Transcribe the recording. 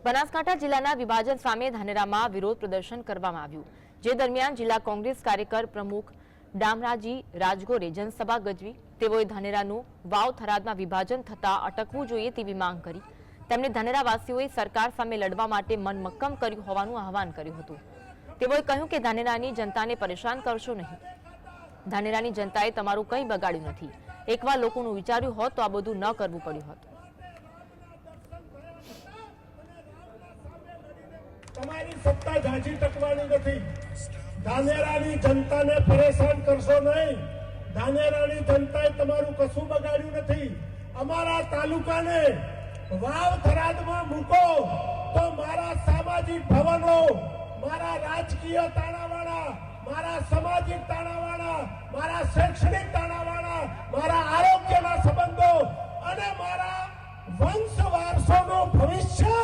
બનાસકાંઠા જિલ્લાના વિભાજન સામે ધાનેરામાં વિરોધ પ્રદર્શન કરવામાં આવ્યું, જે દરમિયાન જિલ્લા કોંગ્રેસ કાર્યકર પ્રમુખ ડામરાજી રાજગોરે જનસભા ગજવી. તેઓએ ધાનેરાનું વાવ થરાદમાં વિભાજન થતા અટકવું જોઈએ તેવી માંગ કરી. તેમણે ધાનેરાવાસીઓએ સરકાર સામે લડવા માટે મન મક્કમ કર્યું હોવાનું આહવાન કર્યું હતું. તેઓએ કહ્યું કે ધાનેરાની જનતાને પરેશાન કરશો નહીં. ધાનેરાની જનતાએ તમારું કંઈ બગાડ્યું નથી. એકવાર લોકોનું વિચાર્યું હોત તો આ બધું ન કરવું પડ્યું હોત. તમારી સત્તા ઝાંઝી ટકવાની નથી. ધાનેરાની જનતાને પરેશાન કરશો નહીં. ધાનેરાની જનતાએ તમારું કશું બગાડ્યું નથી. અમારા તાલુકાને વાવ થરાદમાં મૂકો તો મારા સામાજિક ભવનો, મારા રાજકીય તાણાવાળા, મારા સામાજિક તાણાવાળા, મારા શૈક્ષણિક તાણાવાળા, મારા આરોગ્યના સંબંધો અને મારા વંશ વારસોનું ભવિષ્ય